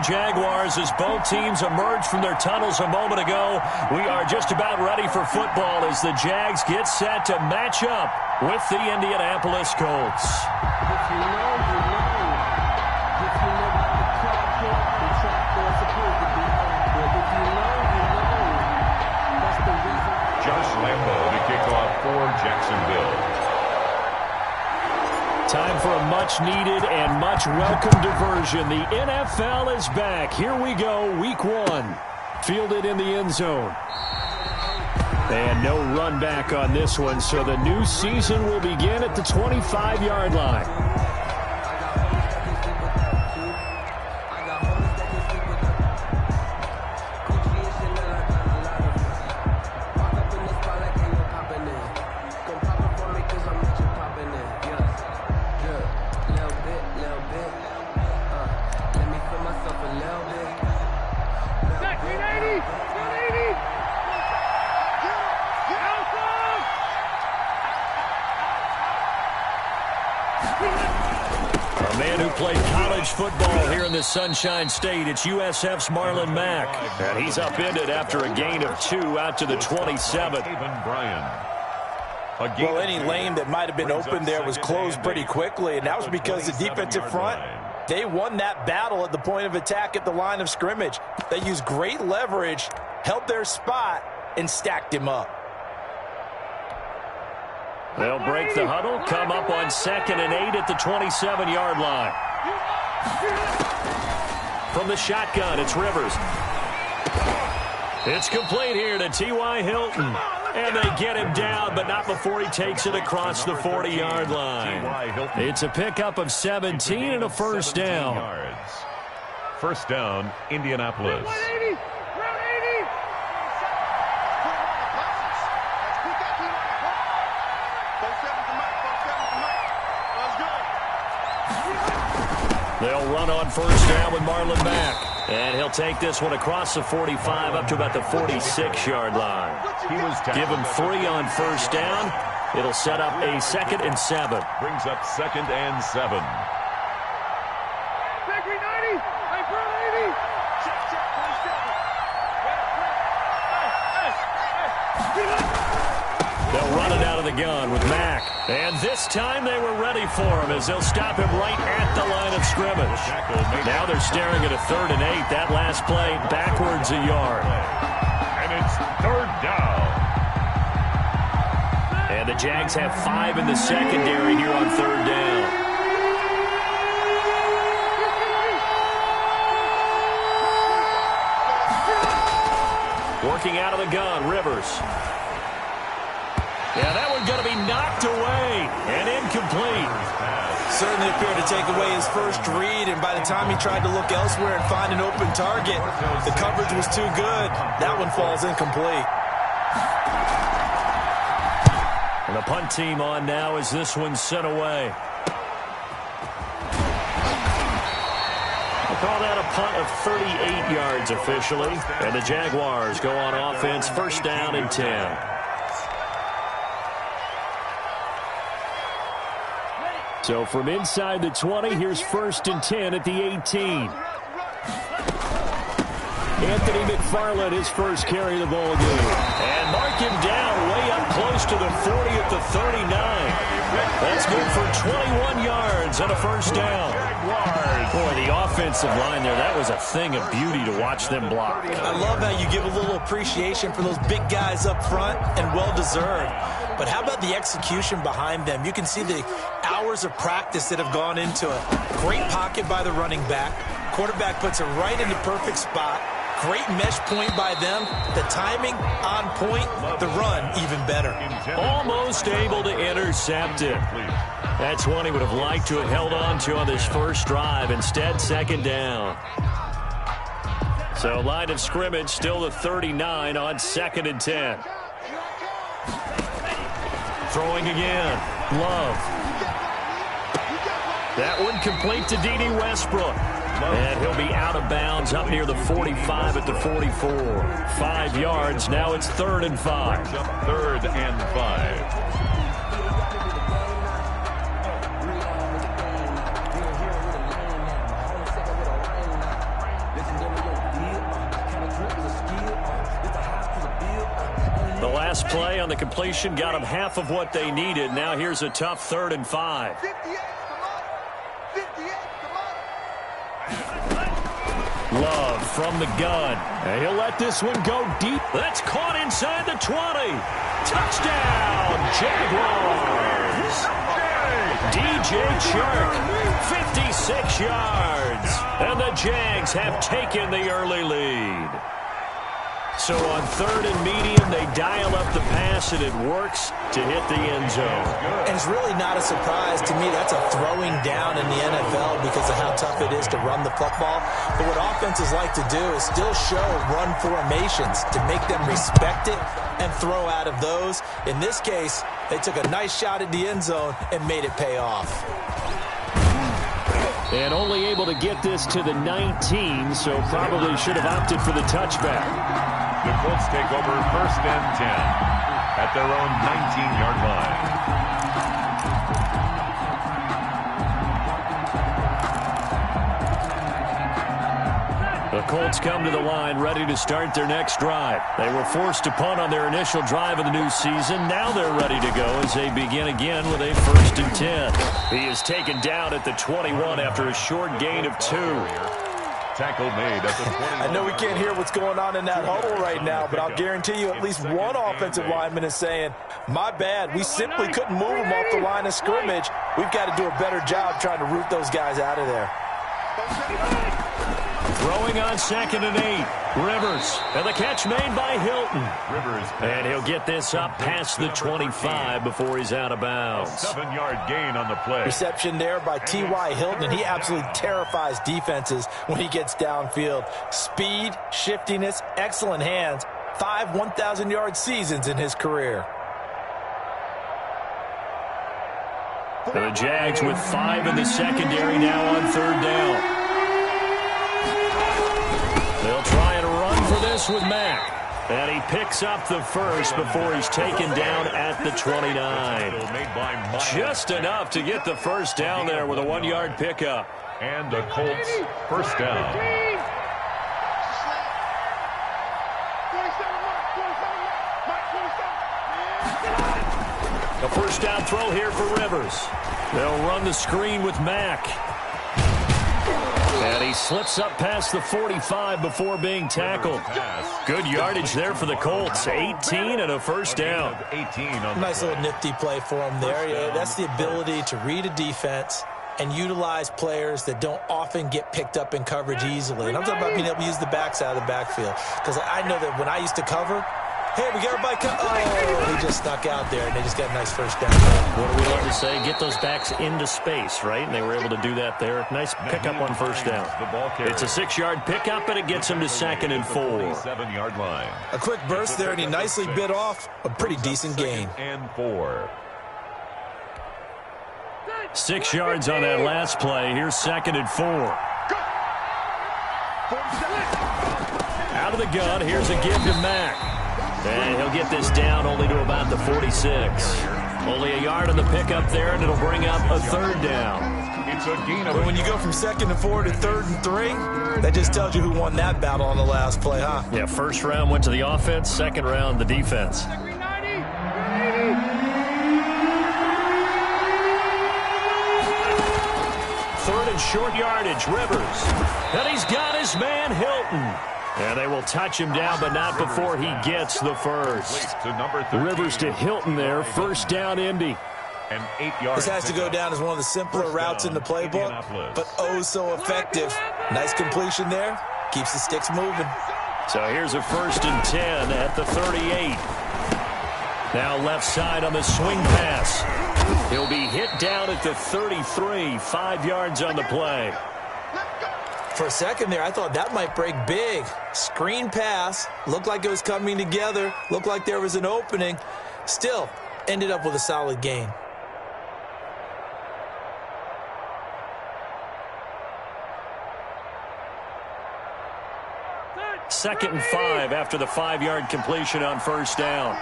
Jaguars as both teams emerge from their tunnels a moment ago. We are just about ready for football as the Jags get set to match up with the Indianapolis Colts. If you know, you know. If you know about the crackhead, the trapdoor's supposed to be. But if you know, you know. That's the reason. Josh Lambo to kick off for Jacksonville. Time for a much-needed and much-welcome diversion. The NFL is back. Here we go, Week 1. Fielded in the end zone. And no run back on this one, so the new season will begin at the 25-yard line. Football here in the Sunshine State. It's USF's Marlon Mack. And he's upended after a gain of 2 out to the 27th. Well, any lane that might have been open there was closed pretty quickly, and that was because the defensive front, they won that battle at the point of attack at the line of scrimmage. They used great leverage, held their spot, and stacked him up. They'll break the huddle, come up on 2nd and 8 at the 27-yard line. From the shotgun, it's Rivers. It's complete here to T.Y. Hilton. And they get him down, but not before he takes it across the 40-yard line. It's a pickup of 17 and a first down. First down, Indianapolis. They'll run on first down with Marlon Mack. And he'll take this one across the 45 up to about the 46-yard line. Give him 3 on first down. It'll set up a 2nd and 7. Brings up 2nd and 7. They'll run it out of the gun with Mack. And this time they were ready for him as they'll stop him right at the line of scrimmage. Now they're staring at a 3rd and 8. That last play backwards a yard. And it's 3rd down. And the Jags have 5 in the secondary here on 3rd down. Working out of the gun, Rivers. Yeah, that one's going to be knocked away and incomplete. Certainly appeared to take away his first read, and by the time he tried to look elsewhere and find an open target, the coverage was too good. That one falls incomplete. And the punt team on now as this one's sent away. We'll call that a punt of 38 yards officially. And the Jaguars go on offense, first down and 10. So from inside the 20, here's 1st and 10 at the 18. Anthony McFarland, his first carry of the ball game. And mark him down way up close to the 40 at the 39. That's good for 21 yards and a first down. Boy, the offensive line there, that was a thing of beauty to watch them block. I love how you give a little appreciation for those big guys up front, and well-deserved. But how about the execution behind them? You can see the hours of practice that have gone into it. Great pocket by the running back. Quarterback puts it right in the perfect spot. Great mesh point by them. The timing on point. The run even better. Almost able to intercept it. That's one he would have liked to have held on to on this first drive. Instead, 2nd down. So line of scrimmage still the 39 on 2nd and 10. Throwing again. Love. That one complete to D.D. Westbrook. And he'll be out of bounds up near the 45 at the 44. 5 yards. Now it's 3rd and 5. 3rd and 5. The last play on the completion got them half of what they needed. Now here's a tough 3rd and 5. Love from the gun. And he'll let this one go deep. That's caught inside the 20. Touchdown, Jaguars. DJ Chark, 56 yards. And the Jags have taken the early lead. So on 3rd and medium, they dial up the pass, and it works to hit the end zone. And it's really not a surprise to me. That's a throwing down in the NFL because of how tough it is to run the football. But what offenses like to do is still show run formations to make them respect it and throw out of those. In this case, they took a nice shot at the end zone and made it pay off. And only able to get this to the 19, so probably should have opted for the touchback. The Colts take over 1st and 10 at their own 19-yard line. The Colts come to the line ready to start their next drive. They were forced to punt on their initial drive of the new season. Now they're ready to go as they begin again with a 1st and 10. He is taken down at the 21 after a short gain of 2. Tackle made at the 21. I know we can't hear what's going on in that huddle right now, but I'll guarantee you at least one offensive lineman is saying, my bad, we simply couldn't move them off the line of scrimmage. We've got to do a better job trying to root those guys out of there. Throwing on 2nd and 8. Rivers. And the catch made by Hilton. Rivers. And he'll get this up past the 25 before he's out of bounds. 7-yard gain on the play. Reception there by T.Y. Hilton, and he absolutely terrifies defenses when he gets downfield. Speed, shiftiness, excellent hands. 5 1,000-yard seasons in his career. The Jags with 5 in the secondary now on 3rd down. They'll try and run for this with Mack. And he picks up the first before he's taken down at the 29. Just enough to get the first down there with a 1-yard pickup. And the Colts first down. A first down throw here for Rivers. They'll run the screen with Mack. And he slips up past the 45 before being tackled. Good yardage there for the Colts. 18 and a first down. Nice little nifty play for him there. Yeah, that's the ability to read a defense and utilize players that don't often get picked up in coverage easily. And I'm talking about being able to use the backside of the backfield. Because I know that when I used to cover, hey, we got everybody come. Oh, he just snuck out there, and they just got a nice first down. What do we love to say? Get those backs into space, right? And they were able to do that there. Nice pickup on first down. It's a 6-yard pickup, and it gets him to 2nd and 4. 7-yard line. A quick burst there, and he nicely bit off a pretty decent gain. And 4. 6 yards on that last play. Here's 2nd and 4. Out of the gun. Here's a give to Mack. And he'll get this down only to about the 46. Only a yard on the pickup there, and it'll bring up a 3rd down. It's a gain of. But when you go from 2nd and 4 to 3rd and 3, that just tells you who won that battle on the last play, huh? Yeah, first round went to the offense, second round the defense. 3rd and short yardage, Rivers. And he's got his man, Hilton. And they will touch him down, but not before he gets the first. Rivers to Hilton there, first down Indy. And 8 yards. This has to go down as one of the simpler routes in the playbook, but oh so effective. Nice completion there. Keeps the sticks moving. So here's a 1st and 10 at the 38. Now left side on the swing pass. He'll be hit down at the 33, 5 yards on the play. For a second there, I thought that might break big. Screen pass. Looked like it was coming together. Looked like there was an opening. Still, ended up with a solid gain. Second and 5 after the 5-yard completion on first down.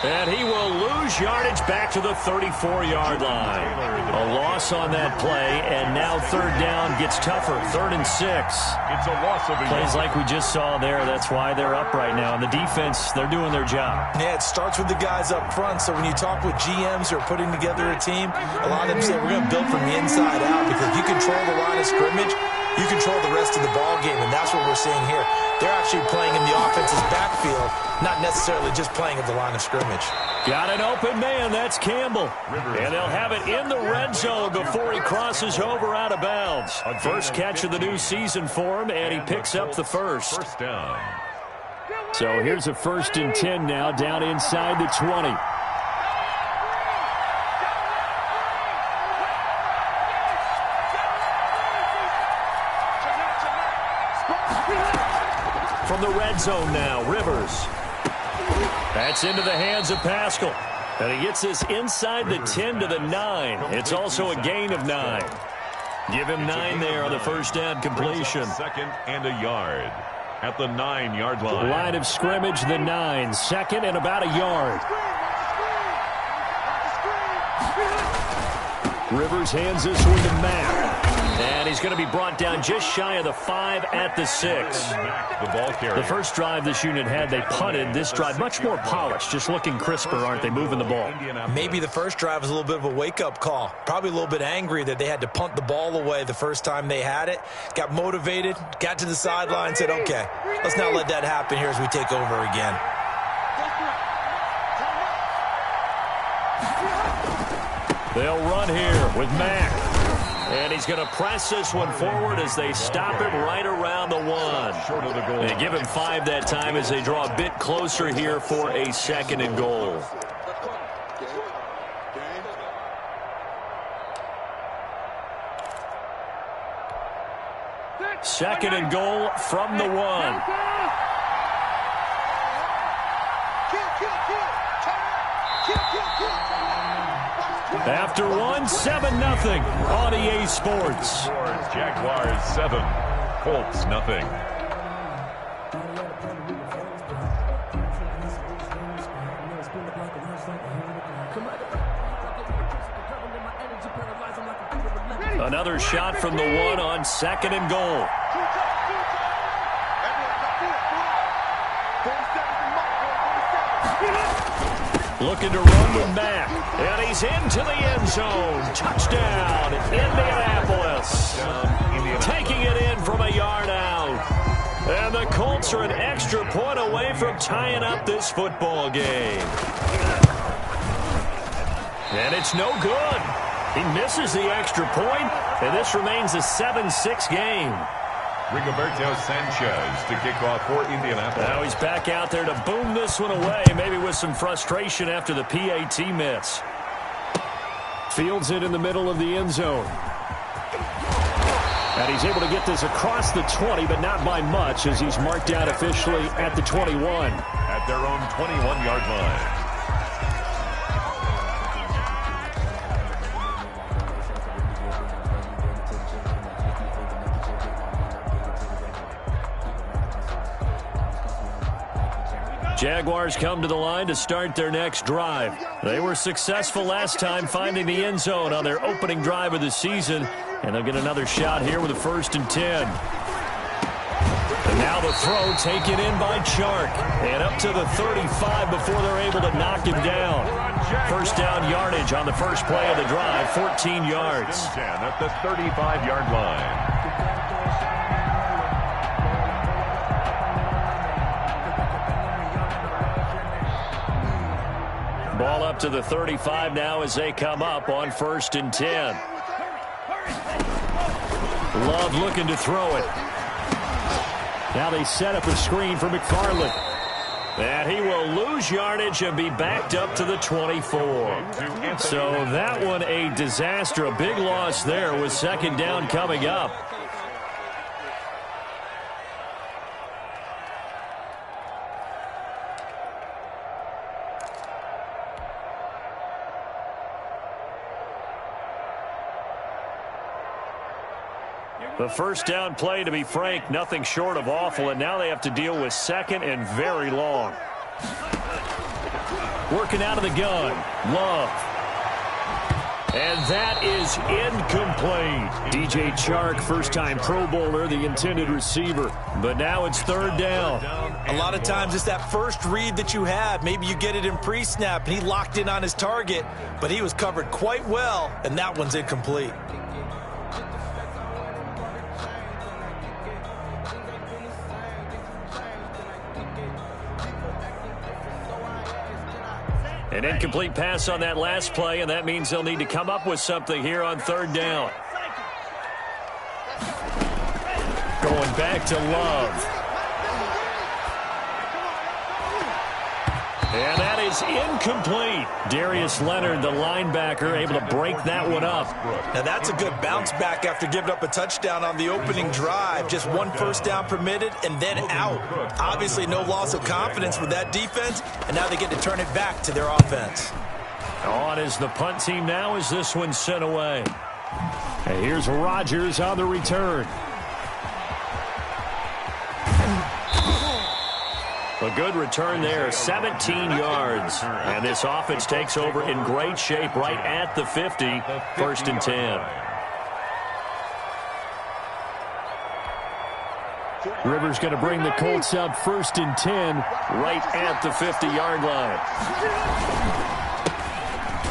And he will lose yardage back to the 34-yard line. A loss on that play, and now third down gets tougher. 3rd and 6. It's a loss of a Plays like we just saw there. That's why they're up right now. And the defense, they're doing their job. Yeah, it starts with the guys up front. So when you talk with GMs who are putting together a team, a lot of them say we're going to build from the inside out because you control the line of scrimmage, you control the rest of the ball game, and that's what we're seeing here. They're actually playing in the offense's backfield, not necessarily just playing at the line of scrimmage. Got an open man. That's Campbell. And they'll have it in the red zone before he crosses over out of bounds. First catch of the new season for him, and he picks up the first. First down. So here's a 1st and 10 now, down inside the 20. From the red zone now, Rivers. That's into the hands of Pascal. And he gets this inside the 10 to the 9. It's also a gain of 9. Give him 9 there on the first down completion. 2nd and a yard at the 9-yard line. Line of scrimmage, the 9. 2nd and about a yard. Rivers hands this one to Mack. And he's going to be brought down just shy of the 5 at the 6. The ball carrier. The first drive this unit had, they punted. This drive, much more polished, just looking crisper, aren't they, moving the ball? Maybe the first drive was a little bit of a wake-up call. Probably a little bit angry that they had to punt the ball away the first time they had it. Got motivated, got to the sideline, said, okay, let's not let that happen here as we take over again. They'll run here with Mack. And he's going to press this one forward as they stop him right around the 1. Short of the goal. They give him 5 that time as they draw a bit closer here for a 2nd and goal. Second and goal from the 1. After 1, 7-0 on EA Sports. Jaguars 7, Colts nothing. Another shot from the 1 on 2nd and goal. Looking to run with Mack. And he's into the end zone. Touchdown, Indianapolis. Taking it in from a yard out. And the Colts are an extra point away from tying up this football game. And it's no good. He misses the extra point, and this remains a 7-6 game. Rigoberto Sanchez to kick off for Indianapolis. Now he's back out there to boom this one away, maybe with some frustration after the PAT miss. Fields it in the middle of the end zone. And he's able to get this across the 20, but not by much, as he's marked out officially at the 21. At their own 21-yard line. Jaguars come to the line to start their next drive. They were successful last time finding the end zone on their opening drive of the season, and they'll get another shot here with a 1st and 10. And now the throw taken in by Chark, and up to the 35 before they're able to knock him down. First down yardage on the first play of the drive, 14 yards. At the 35-yard line. Ball up to the 35 now as they come up on 1st and 10. Love looking to throw it. Now they set up a screen for McFarland. And he will lose yardage and be backed up to the 24. So that one a disaster, a big loss there with 2nd down coming up. The first down play, to be frank, nothing short of awful, and now they have to deal with 2nd and very long. Working out of the gun. Love. And that is incomplete. DJ Chark, first-time Pro Bowler, the intended receiver. But now it's third down. A lot of times it's that first read that you have. Maybe you get it in pre-snap, and he locked in on his target, but he was covered quite well, and that one's incomplete. An incomplete pass on that last play, and that means they'll need to come up with something here on third down. Going back to Love. And that is incomplete. Darius Leonard, the linebacker, able to break that one up. Now that's a good bounce back after giving up a touchdown on the opening drive. Just one first down permitted and then out. Obviously no loss of confidence with that defense, and now they get to turn it back to their offense. On is the punt team now as this one's sent away. And here's Rodgers on the return. A good return there, 17 yards. And this offense takes over in great shape right at the 50, first and 10. Rivers going to bring the Colts up first and 10 right at the 50-yard line.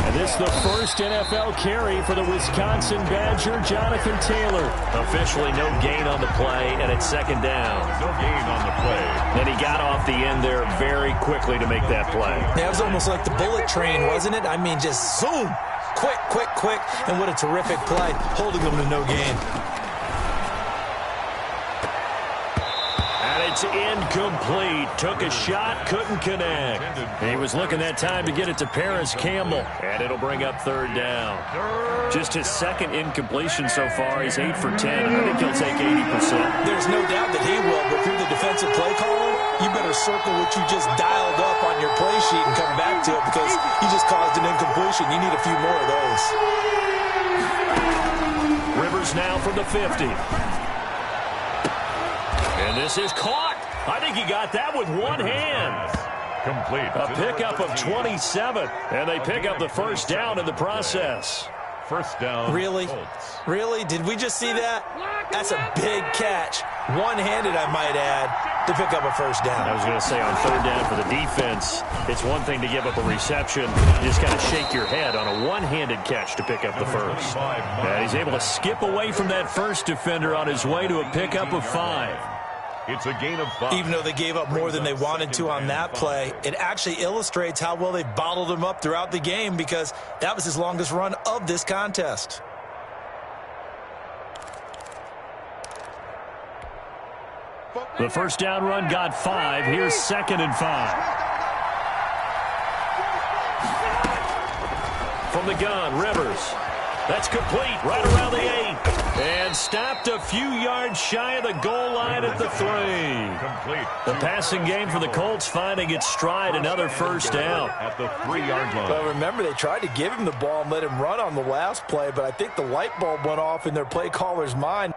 And this is the first NFL carry for the Wisconsin Badger, Jonathan Taylor. Officially no gain on the play, and it's second down. No gain on the play. And he got off the end there very quickly to make that play. That was almost like the bullet train, wasn't it? I mean, just zoom. Quick, quick, quick. And what a terrific play, holding them to no gain. It's incomplete. Took a shot, couldn't connect. He was looking that time to get it to Paris Campbell, and it'll bring up third down. Just his second incompletion so far. He's 8 for 10. I think he'll take 80%. There's no doubt that he will, but if you're the defensive play caller, you better circle what you just dialed up on your play sheet and come back to it because you just caused an incompletion. You need a few more of those. Rivers now from the 50. And this is caught. I think he got that with one hand. Complete. A pickup of 27. And they pick up the first down in the process. First down. Really? Colts. Really? Did we just see that? That's a big catch. One-handed, I might add, to pick up a first down. I was going to say on third down for the defense, it's one thing to give up a reception. You just got to shake your head on a one-handed catch to pick up the first. And he's able to skip away from that first defender on his way to a pickup of 5. It's a gain of 5. Even though they gave up more than they wanted to on that play, it actually illustrates how well they bottled him up throughout the game because that was his longest run of this contest. The first down run got 5. Here's second and 5. From the gun, Rivers. That's complete right around the 8. And stopped a few yards shy of the goal line at the 3. Complete. The passing game for the Colts finding its stride, another first down. At the 3-yard line. Well, remember, they tried to give him the ball and let him run on the last play, but I think the light bulb went off in their play caller's mind.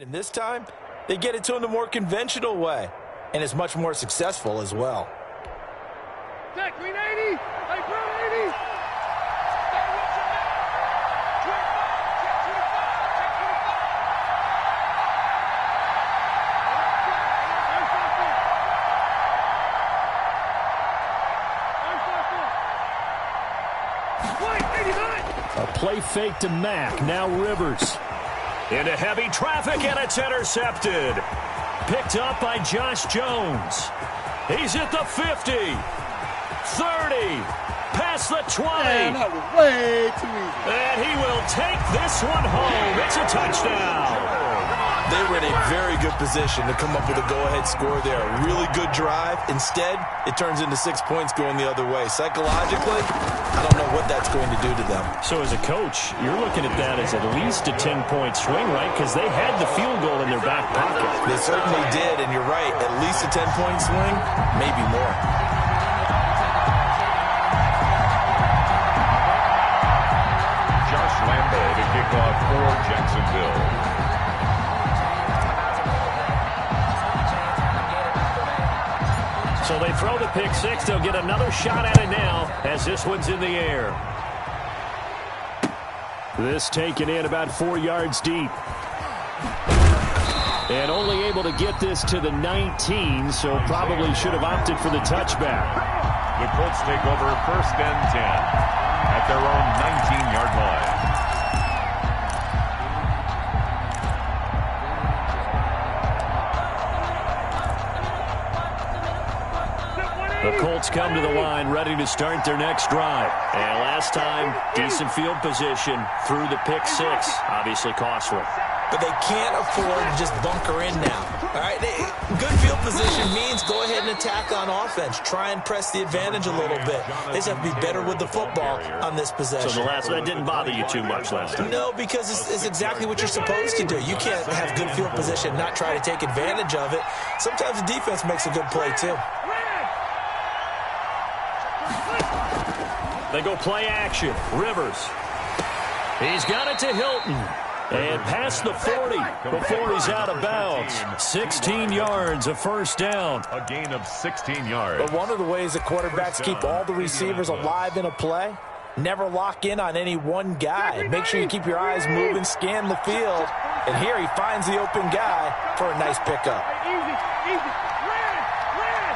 And this time, they get it to him the more conventional way, and it's much more successful as well. Check, green 80. Hey, green 80. A play fake to Mack. Now Rivers. Into heavy traffic, and it's intercepted. Picked up by Josh Jones. He's at the 50. 30. Past the 20. Man, that was way too easy. And he will take this one home. It's a touchdown. They were in a very good position to come up with a go-ahead score there. A really good drive. Instead, it turns into 6 points going the other way. Psychologically, I don't know what that's going to do to them. So as a coach, you're looking at that as at least a 10-point swing, right? Because they had the field goal in their back pocket. They certainly did, and you're right. At least a 10-point swing, maybe more. Josh Lambo to kick off for Jacksonville. So they throw the pick six. They'll get another shot at it now as this one's in the air. This taken in about 4 yards deep. And only able to get this to the 19, so probably should have opted for the touchback. The Colts take over 1st and 10 at their own 19-yard line. The Colts come to the line ready to start their next drive. And last time, decent field position through the pick six. Obviously costly. But they can't afford to just bunker in now. All right, good field position means go ahead and attack on offense. Try and press the advantage a little bit. They just have to be better with the football on this possession. So that didn't bother you too much last time? No, because it's exactly what you're supposed to do. You can't have good field position and not try to take advantage of it. Sometimes the defense makes a good play, too. They go play action. Rivers. He's got it to Hilton. And past the 40 before he's out of bounds. 16 yards, a first down. A gain of 16 yards. But one of the ways that quarterbacks keep all the receivers alive in a play, never lock in on any one guy. Make sure you keep your eyes moving, scan the field. And here he finds the open guy for a nice pickup. Easy, easy. Red, red.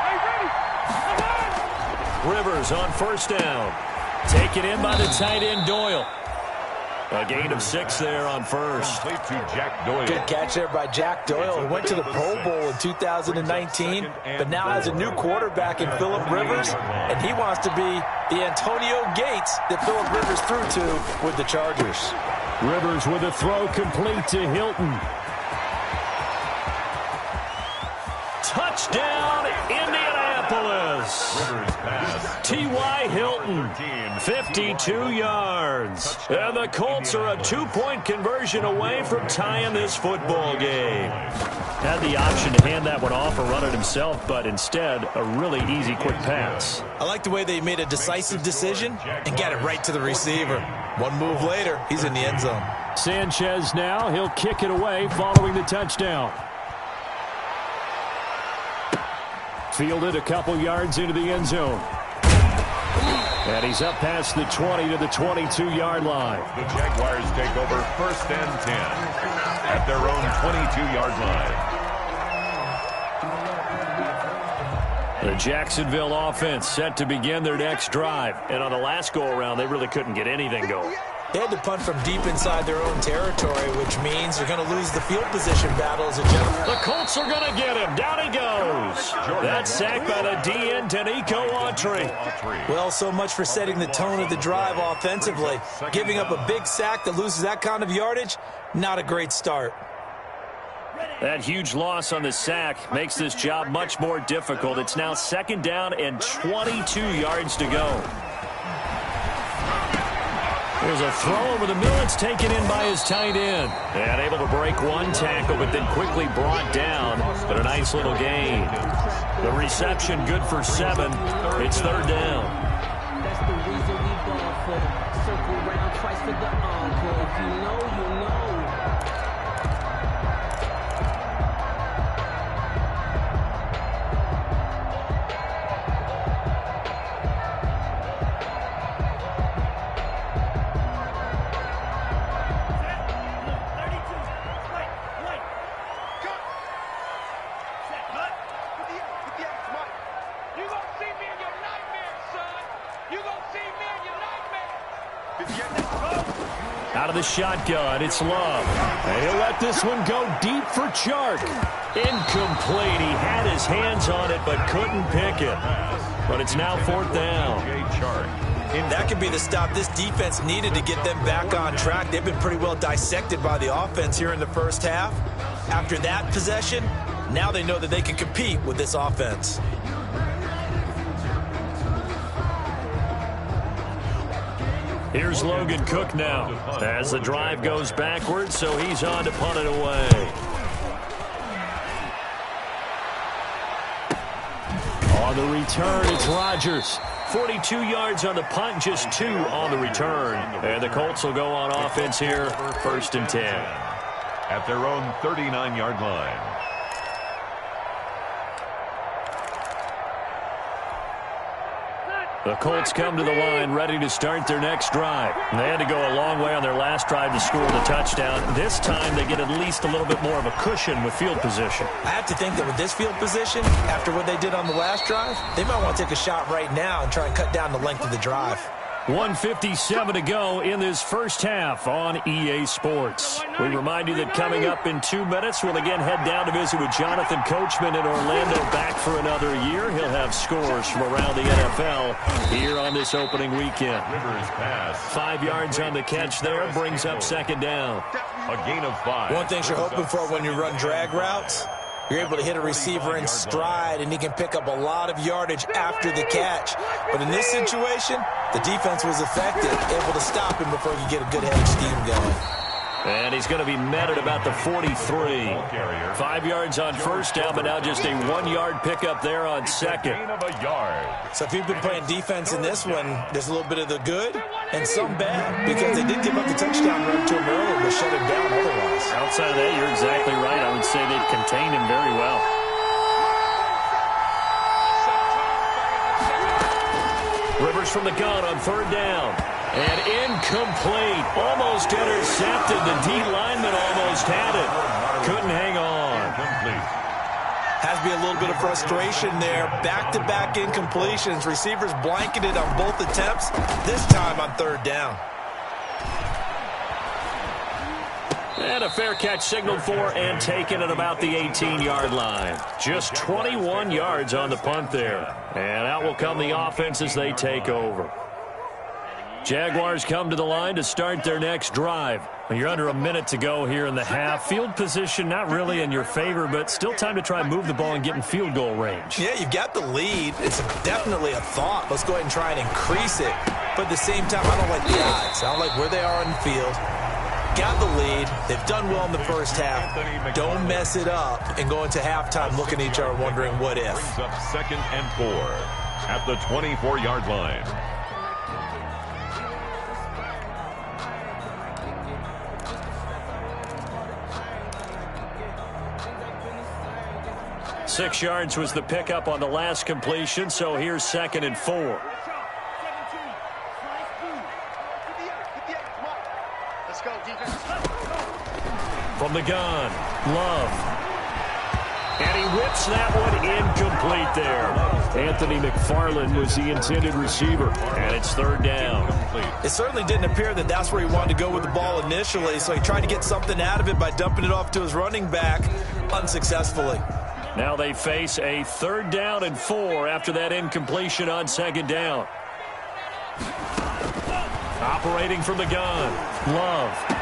Hey, ready. Rivers on first down. Taken in by the tight end Doyle. A gain of 6 there on first. Complete to Jack Doyle. Good catch there by Jack Doyle. He went to the Pro Bowl in 2019, but now has a new quarterback in Phillip Rivers, and he wants to be the Antonio Gates that Phillip Rivers threw to with the Chargers. Rivers with a throw complete to Hilton. Touchdown, Indianapolis. Rivers pass. T.Y. Hilton, 52 yards. And the Colts are a 2-point conversion away from tying this football game. Had the option to hand that one off or run it himself, but instead, a really easy, quick pass. I like the way they made a decisive decision and got it right to the receiver. One move later, he's in the end zone. Sanchez now, he'll kick it away following the touchdown. Fielded a couple yards into the end zone. And he's up past the 20 to the 22-yard line. The Jaguars take over 1st and 10 at their own 22-yard line. The Jacksonville offense set to begin their next drive. And on the last go-around, they really couldn't get anything going. They had to punt from deep inside their own territory, which means they're going to lose the field position battle as a general. The Colts are going to get him. Down he goes. That's sacked by the DN, Danico Autry. Well, so much for setting the tone of the drive offensively. Giving up a big sack that loses that kind of yardage, not a great start. That huge loss on the sack makes this job much more difficult. It's now 2nd down and 22 yards to go. There's a throw over the middle. It's taken in by his tight end. And able to break one tackle, but then quickly brought down. But a nice little gain. The reception good for 7. It's 3rd down. That's the reason we ball for. Circle round twice for the encore. If you know, you know. Out of the shotgun, it's Love. And he'll let this one go deep for Chark. Incomplete. He had his hands on it but couldn't pick it. But it's now 4th down. That could be the stop this defense needed to get them back on track. They've been pretty well dissected by the offense here in the first half. After that possession, now they know that they can compete with this offense. Here's Logan Cook now as the drive goes backwards, so he's on to punt it away. On the return, it's Rodgers. 42 yards on the punt, just 2 on the return. And the Colts will go on offense here, 1st and 10. At their own 39-yard line. The Colts come to the line ready to start their next drive. They had to go a long way on their last drive to score the touchdown. This time they get at least a little bit more of a cushion with field position. I have to think that with this field position, after what they did on the last drive, they might want to take a shot right now and try and cut down the length of the drive. 1:57 to go in this first half on EA Sports. We remind you that coming up in 2 minutes, we'll again head down to visit with Jonathan Coachman in Orlando, back for another year. He'll have scores from around the NFL here on this opening weekend. 5 yards on the catch there, brings up 2nd down. A gain of 5. One thing you're hoping for when you run drag routes, you're able to hit a receiver in stride, and he can pick up a lot of yardage after the catch. But in this situation, the defense was effective, able to stop him before he could get a good heading scheme going. And he's going to be met at about the 43. 5 yards on first down, but now just a 1-yard pickup there on second. So if you've been playing defense in this one, there's a little bit of the good and some bad, because they did give up the touchdown run to him earlier to shut him down otherwise. Outside of that, you're exactly right. I would say they've contained him very well. Rivers from the gun on 3rd down. And incomplete. Almost intercepted. The D lineman almost had it. Couldn't hang on. Has to be a little bit of frustration there. Back-to-back incompletions. Receivers blanketed on both attempts, this time on 3rd down. And a fair catch signaled for and taken at about the 18-yard line. Just 21 yards on the punt there. And out will come the offense as they take over. Jaguars come to the line to start their next drive. You're under a minute to go here in the half. Field position not really in your favor, but still time to try and move the ball and get in field goal range. Yeah, you've got the lead. It's definitely a thought. Let's go ahead and try and increase it. But at the same time, I don't like the odds. I don't like where they are on the field. Got the lead. They've done well in the first half. Don't mess it up and go into halftime looking at each other wondering what if. Brings up 2nd and 4 at the 24-yard line. Six yards was the pickup on the last completion, so here's 2nd and 4. From the gun, Love. And he whips that one incomplete there. Anthony McFarland was the intended receiver, and it's 3rd down. It certainly didn't appear that that's where he wanted to go with the ball initially, so he tried to get something out of it by dumping it off to his running back unsuccessfully. Now they face a 3rd down and 4 after that incompletion on 2nd down. Operating from the gun, Love.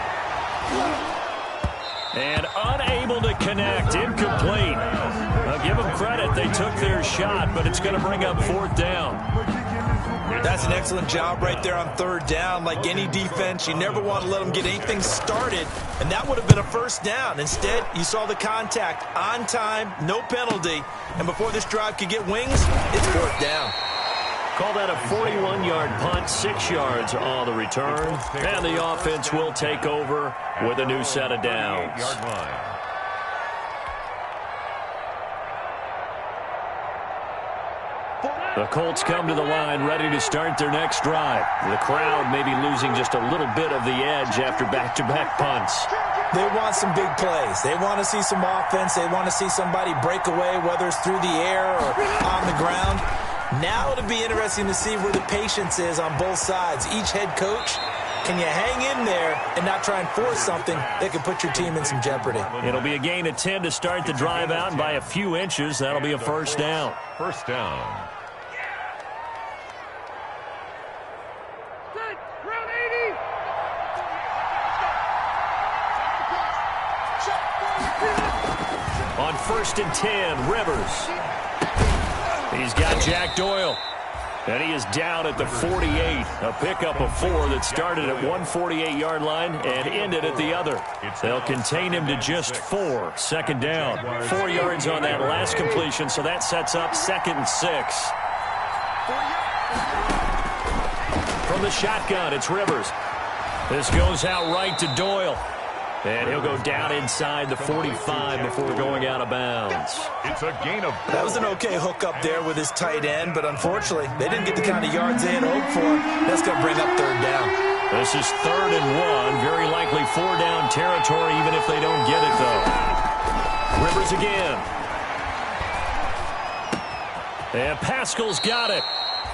And unable to connect, incomplete. I'll give them credit, they took their shot, but it's going to bring up 4th down. That's an excellent job right there on 3rd down. Like any defense, you never want to let them get anything started, and that would have been a 1st down. Instead, you saw the contact on time, no penalty, and before this drive could get wings, it's 4th down. Call that a 41-yard punt, 6 yards on the return, and the offense will take over with a new set of downs. The Colts come to the line ready to start their next drive. The crowd may be losing just a little bit of the edge after back-to-back punts. They want some big plays. They want to see some offense. They want to see somebody break away, whether it's through the air or on the ground. Now it'll be interesting to see where the patience is on both sides. Each head coach, can you hang in there and not try and force something that could put your team in some jeopardy? It'll be a gain of 10 to start the drive out, and by a few inches, that'll be a first down. First down. Set. Round 80. On 1st and 10, Rivers. He's got Jack Doyle. And he is down at the 48. A pickup of 4 that started at 148-yard line and ended at the other. They'll contain him to just 4. Second down. 4 yards on that last completion, so that sets up 2nd and 6. From the shotgun, it's Rivers. This goes out right to Doyle. And he'll go down inside the 45 before going out of bounds. It's a gain of... That was an okay hook up there with his tight end, but unfortunately, they didn't get the kind of yards they had hoped for. That's going to bring up 3rd down. This is 3rd and 1. Very likely 4-down territory, even if they don't get it, though. Rivers again. And Pascal's got it.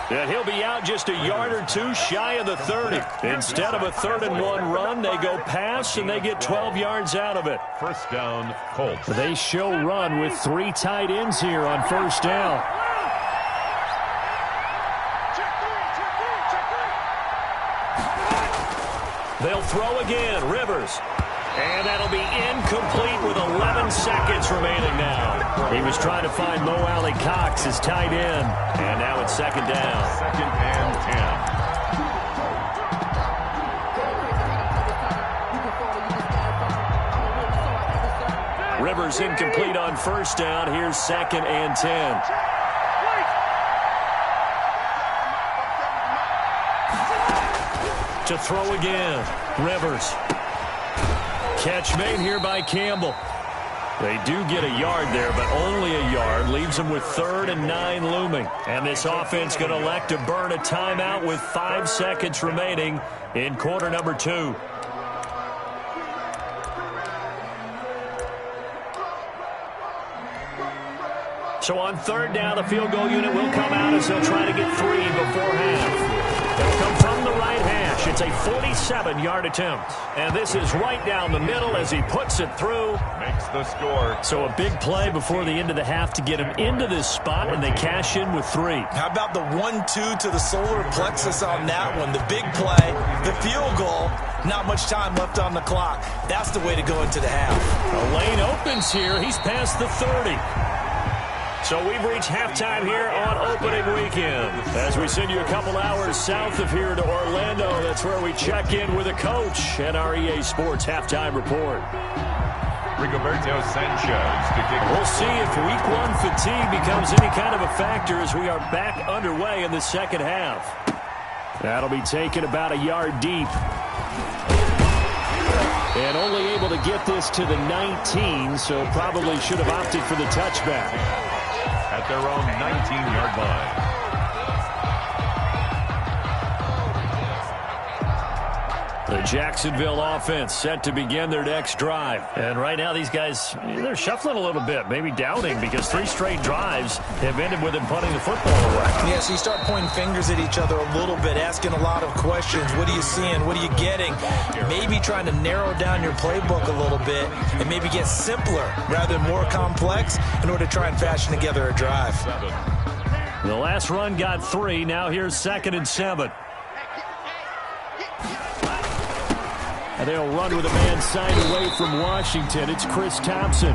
And he'll be out just a yard or 2 shy of the 30. Instead of a 3rd and 1 run, they go pass, and they get 12 yards out of it. First down, Colts. They show run with 3 tight ends here on 1st down. They'll throw again. Rivers. And that'll be incomplete with 11 seconds remaining now. He was trying to find Mo Alley Cox, his tight end. And now it's 2nd down. 2nd and 10. Rivers incomplete on 1st down. Here's 2nd and 10. To throw again. Rivers. Catch made here by Campbell. They do get a yard there, but only a yard. Leaves them with 3rd and 9 looming. And this offense going to elect to burn a timeout with 5 seconds remaining in quarter number 2. So on 3rd down, the field goal unit will come out as they'll try to get 3 before half. They'll come from the right hash. It's a 47-yard attempt. And this is right down the middle as he puts it through. Makes the score. So a big play before the end of the half to get him into this spot, and they cash in with 3. How about the 1-2 to the solar plexus on that one? The big play, the field goal, not much time left on the clock. That's the way to go into the half. The lane opens here. He's past the 30. So we've reached halftime here on opening weekend. As we send you a couple hours south of here to Orlando, that's where we check in with a coach at our EA Sports Halftime Report. Rigoberto Sanchez to kick. We'll see if Week 1 fatigue becomes any kind of a factor as we are back underway in the second half. That'll be taken about a yard deep. And only able to get this to the 19, so probably should have opted for the touchback. At their own 19-yard line. The Jacksonville offense set to begin their next drive. And right now these guys, they're shuffling a little bit, maybe doubting, because 3 straight drives have ended with them punting the football away. Yeah, so you start pointing fingers at each other a little bit, asking a lot of questions. What are you seeing? What are you getting? Maybe trying to narrow down your playbook a little bit and maybe get simpler rather than more complex in order to try and fashion together a drive. The last run got 3. Now here's 2nd and 7. And they'll run with a man signed away from Washington. It's Chris Thompson.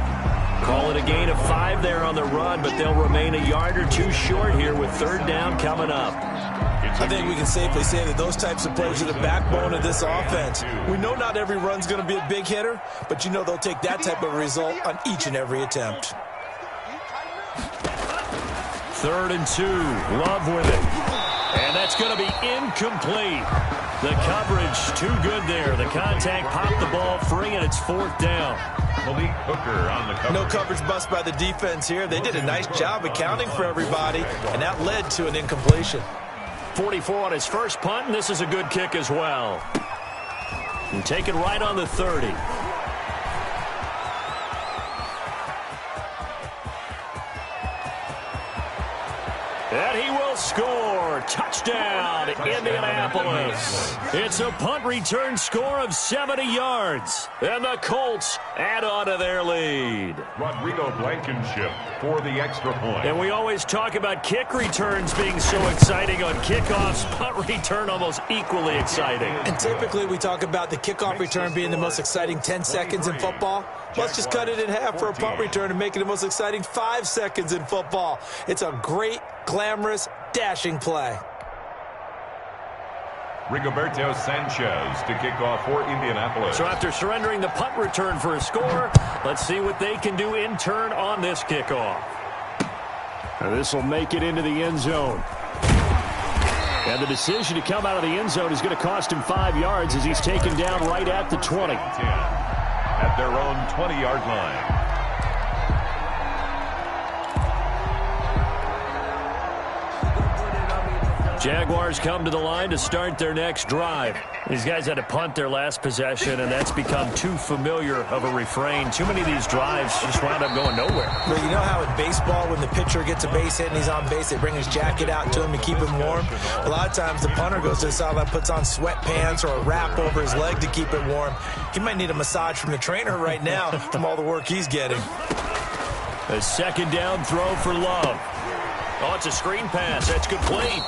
Call it a gain of 5 there on the run, but they'll remain a yard or 2 short here with 3rd down coming up. I think we can safely say that those types of plays are the backbone of this offense. We know not every run's going to be a big hitter, but you know they'll take that type of result on each and every attempt. 3rd and 2. Love with it. And that's going to be incomplete. The coverage too good there. The contact popped the ball free, and it's 4th down. Malik Hooker on the cover. No coverage bust by the defense here. They did a nice job accounting for everybody, and that led to an incompletion. 44 on his first punt, and this is a good kick as well. And taken right on the 30. And he will score. Touchdown, Indianapolis. It's a punt return score of 70 yards. And the Colts add on to their lead. Rodrigo Blankenship for the extra point. And we always talk about kick returns being so exciting on kickoffs. Punt return almost equally exciting. And typically we talk about the kickoff return being the most exciting 10 seconds in football. Let's just cut it in half for a punt return and make it the most exciting 5 seconds in football. It's a great, glamorous, dashing play. Rigoberto Sanchez to kick off for Indianapolis. So after surrendering the punt return for a score, let's see what they can do in turn on this kickoff. And this will make it into the end zone. And the decision to come out of the end zone is going to cost him 5 yards as he's taken down right at the 20. At their own 20-yard line. Jaguars come to the line to start their next drive. These guys had to punt their last possession, and that's become too familiar of a refrain. Too many of these drives just wound up going nowhere. But you know how in baseball, when the pitcher gets a base hit and he's on base, they bring his jacket out to him to keep him warm? A lot of times the punter goes to the sideline, puts on sweatpants or a wrap over his leg to keep it warm. He might need a massage from the trainer right now from all the work he's getting. A second down throw for Love. Oh, it's a screen pass. That's complete.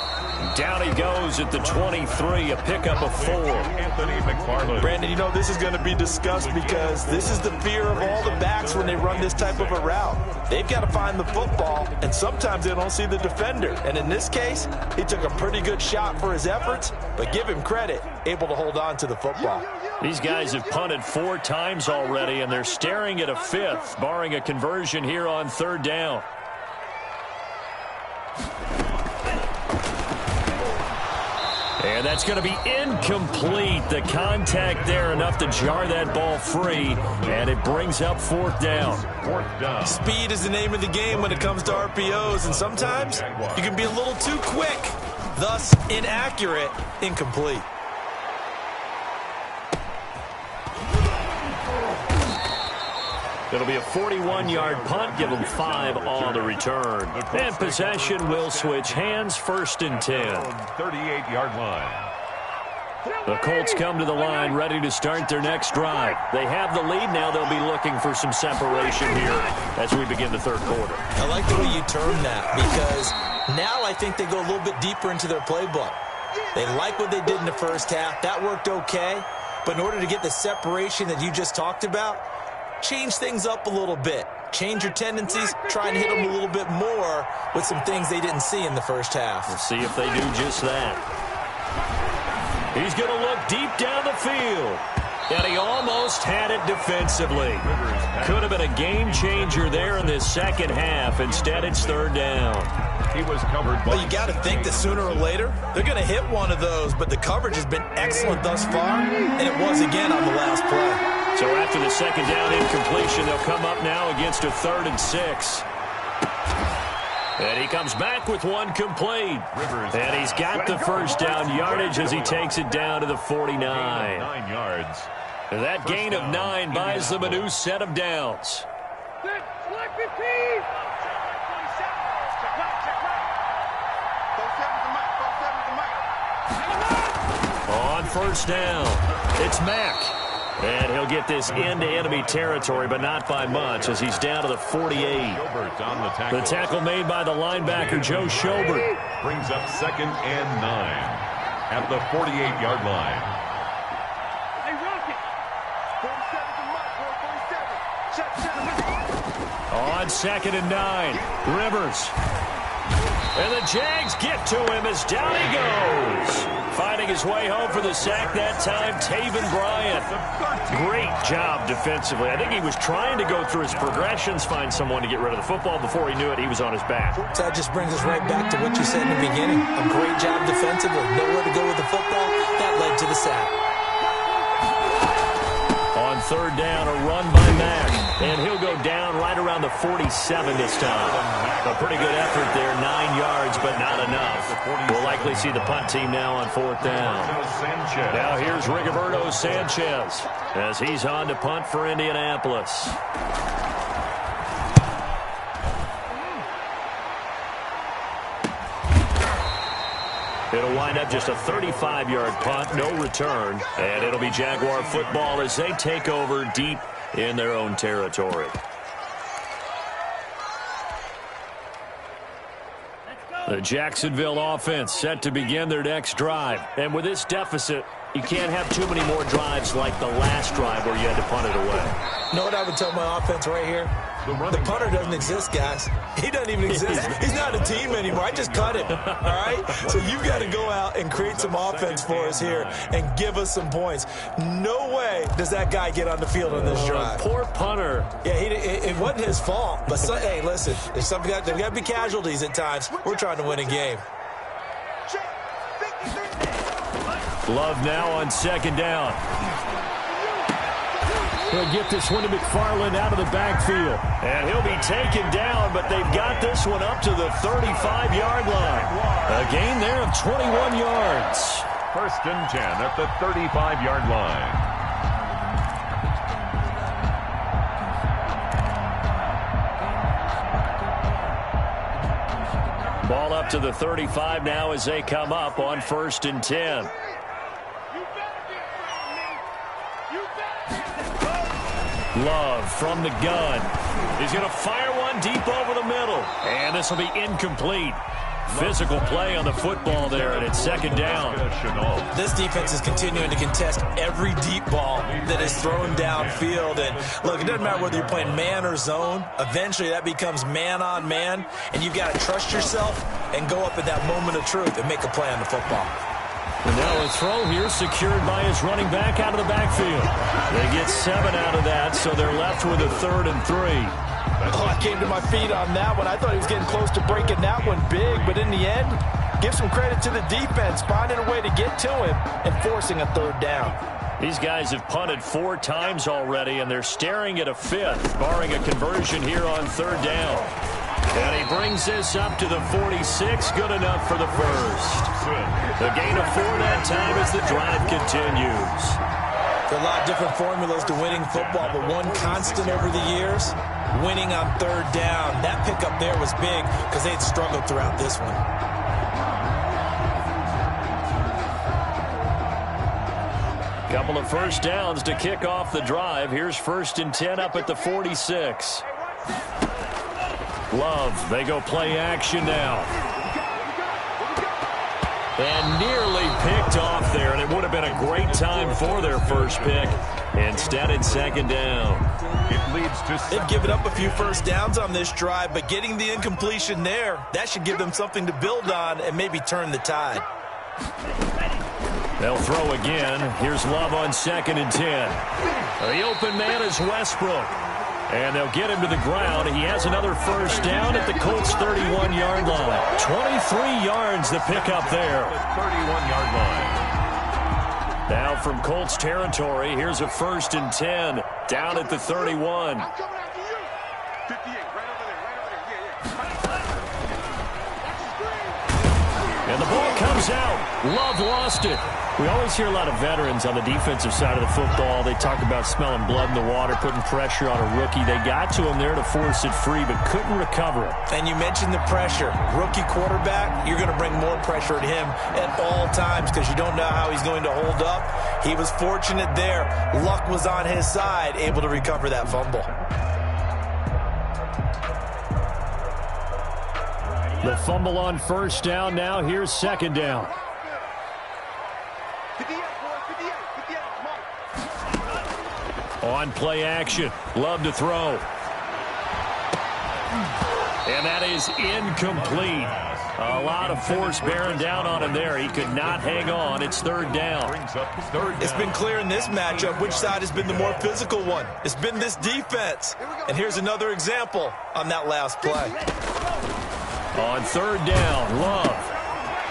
Down he goes at the 23, a pickup of 4. Anthony McFarland. Brandon, you know this is going to be discussed because this is the fear of all the backs when they run this type of a route. They've got to find the football, and sometimes they don't see the defender. And in this case, he took a pretty good shot for his efforts, but give him credit, able to hold on to the football. These guys have punted 4 times already, and they're staring at a 5th, barring a conversion here on 3rd down. And that's going to be incomplete. The contact there enough to jar that ball free, and it brings up 4th down. 4th down. Speed is the name of the game when it comes to RPOs, and sometimes you can be a little too quick, thus inaccurate, incomplete. It'll be a 41-yard punt, give them 5 on the return. And possession will switch hands, 1st and 10. 38-yard line. The Colts come to the line, ready to start their next drive. They have the lead now. They'll be looking for some separation here as we begin the 3rd quarter. I like the way you term that because now I think they go a little bit deeper into their playbook. They like what they did in the first half. That worked okay. But in order to get the separation that you just talked about, change things up a little bit. Change your tendencies. Try and hit them a little bit more with some things they didn't see in the first half. We'll see if they do just that. He's going to look deep down the field. And he almost had it defensively. Could have been a game changer there in this second half. Instead, it's 3rd down. He was covered. Well, you got to think that sooner or later, they're going to hit one of those. But the coverage has been excellent thus far. And it was again on the last play. So after the second down incompletion, they'll come up now against a 3rd and 6. And he comes back with one complete. And he's got the 1st down yardage as he takes it down to the 49. 9 yards. And that gain of 9 buys them a new set of downs. Select 15. On 1st down, it's Mack. And he'll get this into enemy territory, but not by much, as he's down to the 48. The tackle made by the linebacker, Joe Schobert. Brings up 2nd and 9 at the 48-yard line. Hey, Rocket. 47 to Mike, 47. On 2nd and 9, Rivers. And the Jags get to him as down he goes. Finding his way home for the sack that time, Taven Bryant. Great job defensively. I think he was trying to go through his progressions, find someone to get rid of the football. Before he knew it, he was on his back. So that just brings us right back to what you said in the beginning. A great job defensively. Nowhere to go with the football. That led to the sack. On 3rd down, a run by Mack. And he'll go down right around the 47 this time. A pretty good effort there, 9 yards, but not enough. We'll likely see the punt team now on 4th down. Now here's Rigoberto Sanchez as he's on to punt for Indianapolis. It'll wind up just a 35-yard punt, no return, and it'll be Jaguar football as they take over deep in their own territory. The Jacksonville offense set to begin their next drive. And with this deficit, you can't have too many more drives like the last drive where you had to punt it away. You know what I would tell my offense right here? The punter doesn't exist, guys. He doesn't even exist. He's not a team anymore. I just cut him, all right? So you've got to go out and create some offense for us here and give us some points. No way does that guy get on the field on this drive. Poor punter. Yeah, it wasn't his fault. But, hey, listen, there's got to be casualties at times. We're trying to win a game. Love now on second down. He'll get this one to McFarland out of the backfield. And he'll be taken down, but they've got this one up to the 35-yard line. A gain there of 21 yards. First and 10 at the 35-yard line. Ball up to the 35 now as they come up on first and 10. Love from the gun. He's going to fire one deep over the middle. And this will be incomplete. Physical play on the football there, and it's second down. This defense is continuing to contest every deep ball that is thrown downfield. And, look, it doesn't matter whether you're playing man or zone. Eventually, that becomes man on man, and you've got to trust yourself and go up at that moment of truth and make a play on the football. And now a throw here secured by his running back out of the backfield. They get 7 out of that, so they're left with a 3rd and 3. Oh, I came to my feet on that one. I thought he was getting close to breaking that one big, but in the end, give some credit to the defense, finding a way to get to him and forcing a 3rd down. These guys have punted 4 times already, and they're staring at a 5th, barring a conversion here on 3rd down. And he brings this up to the 46, good enough for the first. The gain of 4 that time as the drive continues. There are a lot of different formulas to winning football, but one constant over the years, winning on 3rd down. That pickup there was big because they had struggled throughout this one. Couple of first downs to kick off the drive. Here's first and 10 up at the 46. Love, they go play action now. And nearly picked off there, and it would have been a great time for their first pick. Instead, it's second down. It leads to They've given up a few first downs on this drive, but getting the incompletion there, that should give them something to build on and maybe turn the tide. They'll throw again. Here's Love on second and 10. The open man is Westbrook. And they'll get him to the ground. He has another first down at the Colts' 31-yard line. 23 yards the pickup there. 31-yard line. Now from Colts territory, here's a first and 10 down at the 31. And the ball comes out. Love lost it. We always hear a lot of veterans on the defensive side of the football. They talk about smelling blood in the water, putting pressure on a rookie. They got to him there to force it free, but couldn't recover it. And you mentioned the pressure. Rookie quarterback, you're going to bring more pressure at him at all times because you don't know how he's going to hold up. He was fortunate there. Luck was on his side, able to recover that fumble. The fumble on first down. Now here's second down. On play action. Love to throw. And that is incomplete. A lot of force bearing down on him there. He could not hang on. It's 3rd down. It's been clear in this matchup which side has been the more physical one. It's been this defense. And here's another example on that last play. On 3rd down, Love.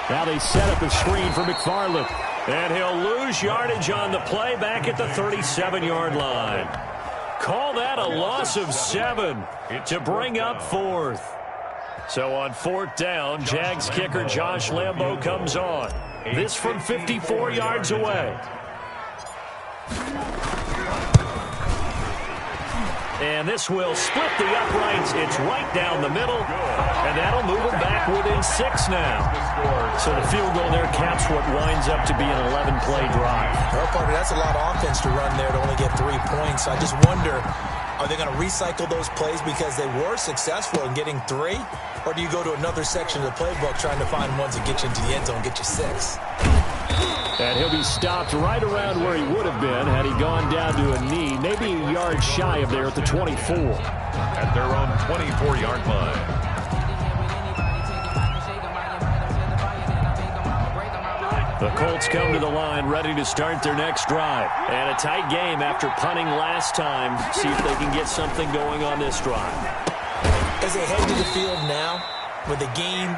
Now they set up a screen for McFarland. And he'll lose yardage on the play back at the 37-yard line. Call that a loss of 7 to bring up 4th. So on 4th down, Jags kicker Josh Lambo comes on. This from 54 yards away. And this will split the uprights. It's right down the middle. And that'll move them back within 6 now. So the field goal there caps what winds up to be an 11-play drive. Well, partner, that's a lot of offense to run there to only get 3 points. I just wonder, are they going to recycle those plays because they were successful in getting 3? Or do you go to another section of the playbook trying to find ones that get you into the end zone and get you 6? And he'll be stopped right around where he would have been had he gone down to a knee, maybe a yard shy of there at the 24. At their own 24-yard line. The Colts come to the line ready to start their next drive. And a tight game after punting last time. See if they can get something going on this drive. As they head to the field now, with the game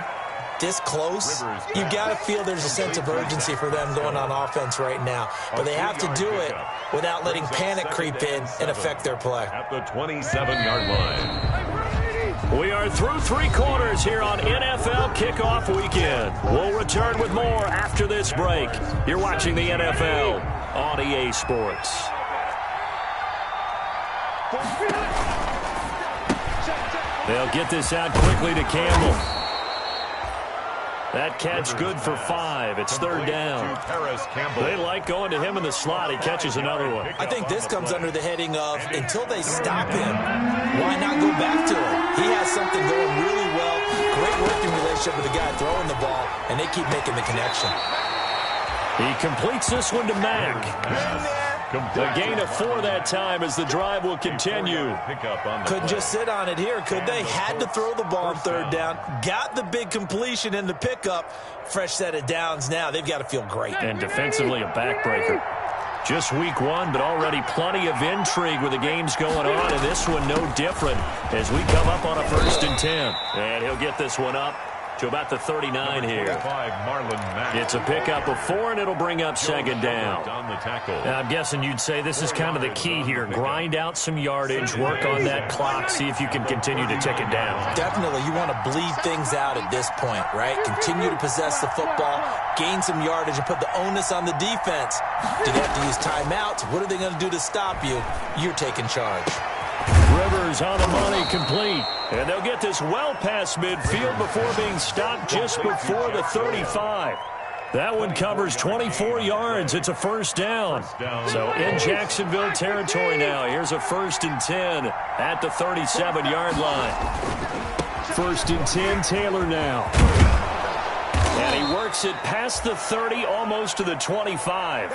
this close, you got to feel there's a sense of urgency for them going on offense right now. But they have to do it without letting panic creep in and affect their play. At the 27-yard line. We are through 3 quarters here on NFL Kickoff Weekend. We'll return with more after this break. You're watching the NFL on EA Sports. They'll get this out quickly to Campbell. That catch good for 5. It's 3rd down. They like going to him in the slot. He catches another one. I think this comes under the heading of, until they stop him, why not go back to him? He has something going really well. Great working relationship with the guy throwing the ball, and they keep making the connection. He completes this one to Mack. A gain of 4 that time as the drive will continue. Couldn't just sit on it here, could they? Had to throw the ball on 3rd down. Got the big completion in the pickup. Fresh set of downs now. They've got to feel great. And defensively a backbreaker. Just week 1, but already plenty of intrigue with the games going on. And this one no different as we come up on a 1st and 10. And he'll get this one up to about the 39 here. It's a pickup of 4, and it'll bring up 2nd down. Now, I'm guessing you'd say this is kind of the key here. Grind out some yardage, work on that clock, see if you can continue to tick it down. Definitely, you want to bleed things out at this point, right? Continue to possess the football, gain some yardage, and put the onus on the defense. Do they have to use timeouts? What are they going to do to stop you? You're taking charge. Rivers on the money, complete. And they'll get this well past midfield before being stopped just before the 35. That one covers 24 yards. It's a 1st down. So in Jacksonville territory now. Here's a 1st and 10 at the 37-yard line. 1st and 10, Taylor now. And he works it past the 30, almost to the 25.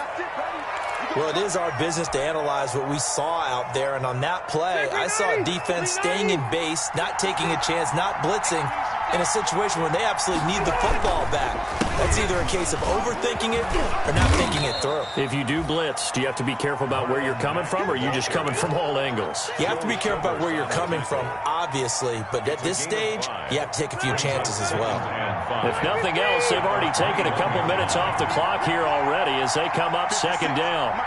Well, it is our business to analyze what we saw out there, and on that play, I saw a defense staying in base, not taking a chance, not blitzing, in a situation where they absolutely need the football back. That's either a case of overthinking it or not thinking it through. If you do blitz, do you have to be careful about where you're coming from, or are you just coming from all angles? You have to be careful about where you're coming from, obviously, but at this stage, you have to take a few chances as well. If nothing else, they've already taken a couple minutes off the clock here already as they come up 2nd down.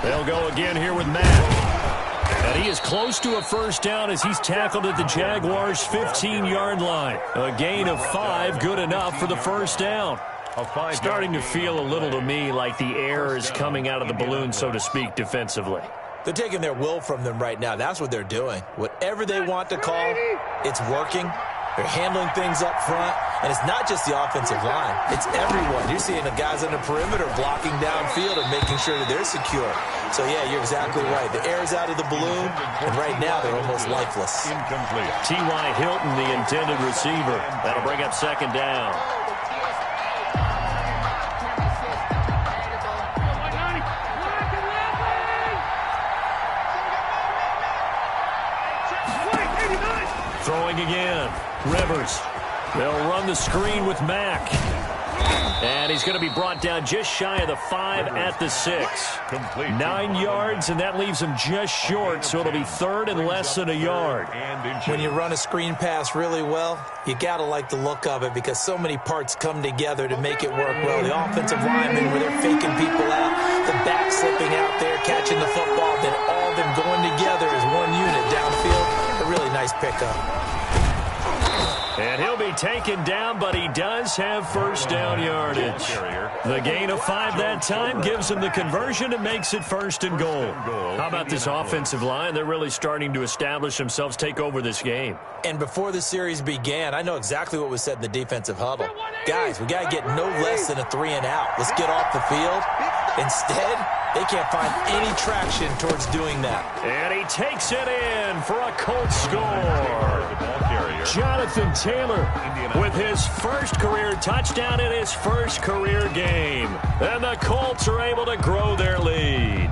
They'll go again here with Matt. And he is close to a 1st down as he's tackled at the Jaguars' 15-yard line. A gain of 5, good enough for the 1st down. Starting to feel a little to me like the air is coming out of the balloon, so to speak, defensively. They're taking their will from them right now. That's what they're doing. Whatever they want to call, it's working. They're handling things up front, and it's not just the offensive line. It's everyone. You're seeing the guys on the perimeter blocking downfield and making sure that they're secure. So, yeah, you're exactly right. The air's out of the balloon, and right now they're almost lifeless. Incomplete. T.Y. Hilton, the intended receiver. That'll bring up 2nd down. Throwing again. Rivers. They'll run the screen with Mack. And he's going to be brought down just shy of the 5 at the 6. 9 yards, and that leaves him just short, so it'll be 3rd and less than a yard. When you run a screen pass really well, you got to like the look of it because so many parts come together to make it work well. The offensive linemen, where they're faking people out, the back slipping out there, catching the football, then all of them going together as one unit downfield. A really nice pickup. And he'll be taken down, but he does have first down yardage. The gain of 5 that time gives him the conversion and makes it 1st and goal. How about this offensive line? They're really starting to establish themselves, take over this game. And before the series began, I know exactly what was said in the defensive huddle. Guys, we got to get no less than a 3 and out. Let's get off the field. Instead, they can't find any traction towards doing that. And he takes it in for a Colts score. Jonathan Taylor with his first career touchdown in his first career game. And the Colts are able to grow their lead.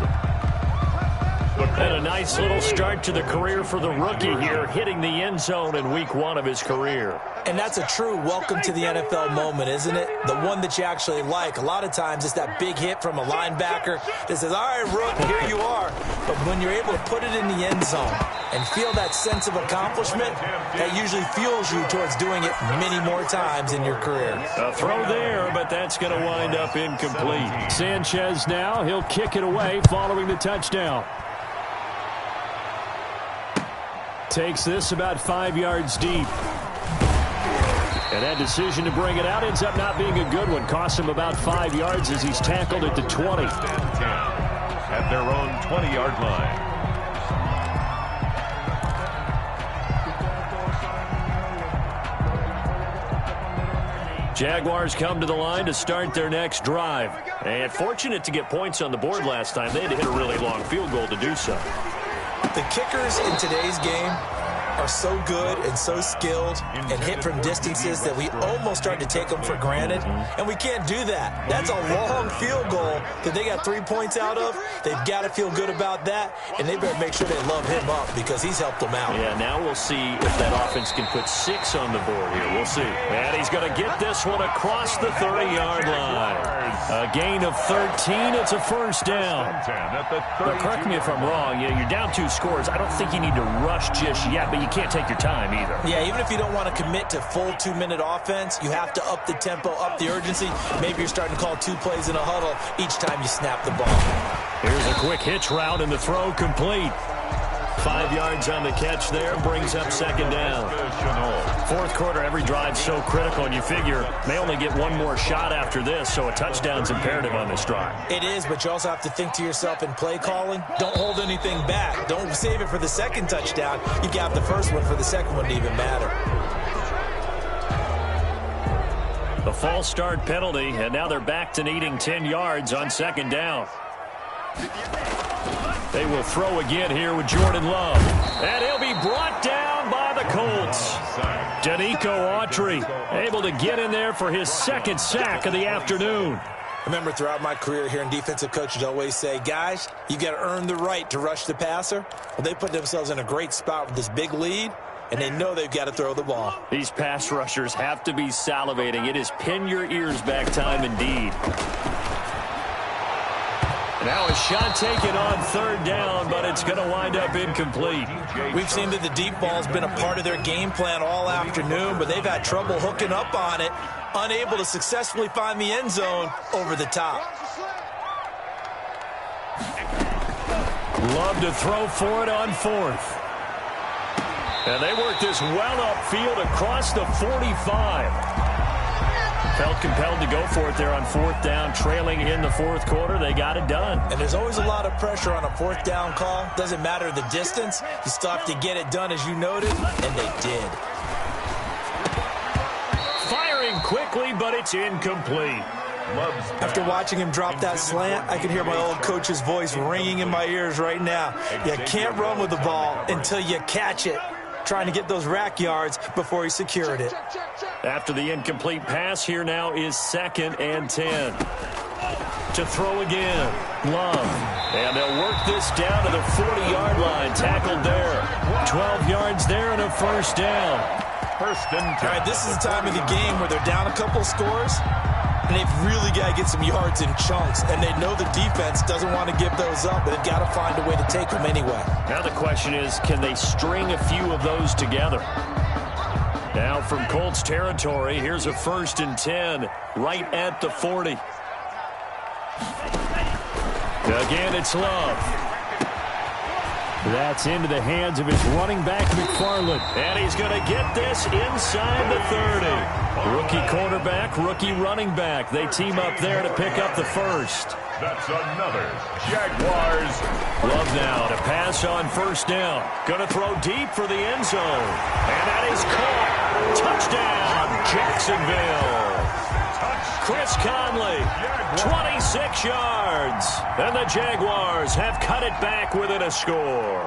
And a nice little start to the career for the rookie here, hitting the end zone in week 1 of his career. And that's a true welcome to the NFL moment, isn't it? The one that you actually like. A lot of times it's that big hit from a linebacker that says, all right, Rook, here you are. But when you're able to put it in the end zone and feel that sense of accomplishment, that usually fuels you towards doing it many more times in your career. A throw there, but that's going to wind up incomplete. Sanchez now, he'll kick it away following the touchdown. Takes this about 5 yards deep. And that decision to bring it out ends up not being a good one. Costs him about 5 yards as he's tackled at the 20. At their own 20-yard line. Jaguars come to the line to start their next drive. And fortunate to get points on the board last time. They had to hit a really long field goal to do so. The kickers in today's game are so good and so skilled and hit from distances that we almost start to take them for granted, and we can't do that. That's a long field goal that they got 3 points out of. They've got to feel good about that, and they better make sure they love him up because he's helped them out. Yeah, now we'll see if that offense can put 6 on the board here. We'll see. And he's going to get this one across the 30-yard line. A gain of 13. It's a first down. But correct me if I'm wrong. Yeah, you're down 2 scores. I don't think you need to rush just yet, but you can't take your time either. Yeah, even if you don't want to commit to full 2-minute offense, you have to up the tempo, up the urgency. Maybe you're starting to call 2 plays in a huddle each time you snap the ball. Here's a quick hitch route and the throw complete. 5 yards on the catch there, brings up 2nd down. 4th quarter, every drive's so critical, and you figure may only get 1 more shot after this, so a touchdown's imperative on this drive. It is, but you also have to think to yourself in play calling, don't hold anything back. Don't save it for the 2nd touchdown. You got the first one for the 2nd one to even matter. A false start penalty, and now they're back to needing 10 yards on 2nd down. They will throw again here with Jordan Love. And he'll be brought down by the Colts. Danico Autry able to get in there for his 2nd sack of the afternoon. I remember throughout my career hearing defensive coaches always say, guys, you got to earn the right to rush the passer. Well, they put themselves in a great spot with this big lead, and they know they've got to throw the ball. These pass rushers have to be salivating. It is pin your ears back time indeed. Now a shot taken on 3rd down, but it's going to wind up incomplete. We've seen that the deep ball's been a part of their game plan all afternoon, but they've had trouble hooking up on it, unable to successfully find the end zone over the top. Love to throw for it on 4th. And they work this well upfield across the 45. Felt compelled to go for it there on 4th down, trailing in the 4th quarter. They got it done. And there's always a lot of pressure on a 4th down call. Doesn't matter the distance. You still have to get it done, as you noted, and they did. Firing quickly, but it's incomplete. After watching him drop that slant, I can hear my old coach's voice ringing in my ears right now. You can't run with the ball until you catch it. Trying to get those rack yards before he secured it. After the incomplete pass, here now is 2nd and 10. To throw again, Love. And they'll work this down to the 40-yard line. Tackled there. 12 yards there and a first down. First and 10. All right, this is the time of the game where they're down a couple scores, and they've really got to get some yards in chunks, and they know the defense doesn't want to give those up, but they've got to find a way to take them anyway. Now the question is, can they string a few of those together? Now from Colts territory, here's a 1st and 10 right at the 40. Again, it's Love. That's into the hands of his running back, McFarland. And he's going to get this inside the 30. Rookie quarterback, rookie running back. They team up there to pick up the first. That's another Jaguars. Love now to pass on first down. Going to throw deep for the end zone. And that is caught. Touchdown, Jacksonville. Chris Conley, 26 yards. And the Jaguars have cut it back within a score.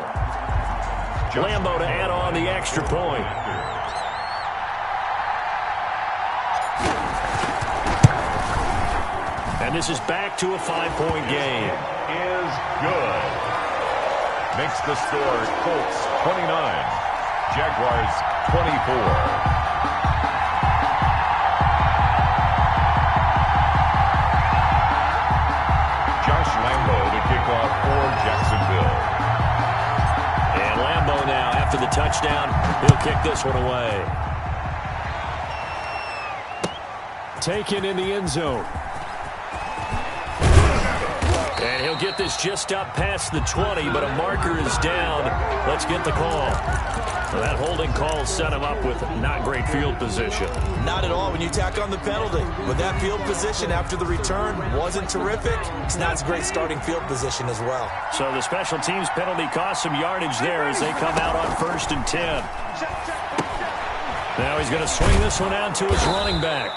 Lambeau to add on the extra point. And this is back to a 5-point game. Is good. Makes the score Colts 29, Jaguars 24. For Jacksonville. And Lambeau now, after the touchdown, he'll kick this one away. Taken in the end zone. And he'll get this just up past the 20, but a marker is down. Let's get the call. Well, that holding call set him up with not great field position. Not at all when you tack on the penalty. But that field position after the return wasn't terrific. It's not a great starting field position as well. So the special teams penalty cost some yardage there as they come out on 1st and 10. Now he's going to swing this one out to his running back.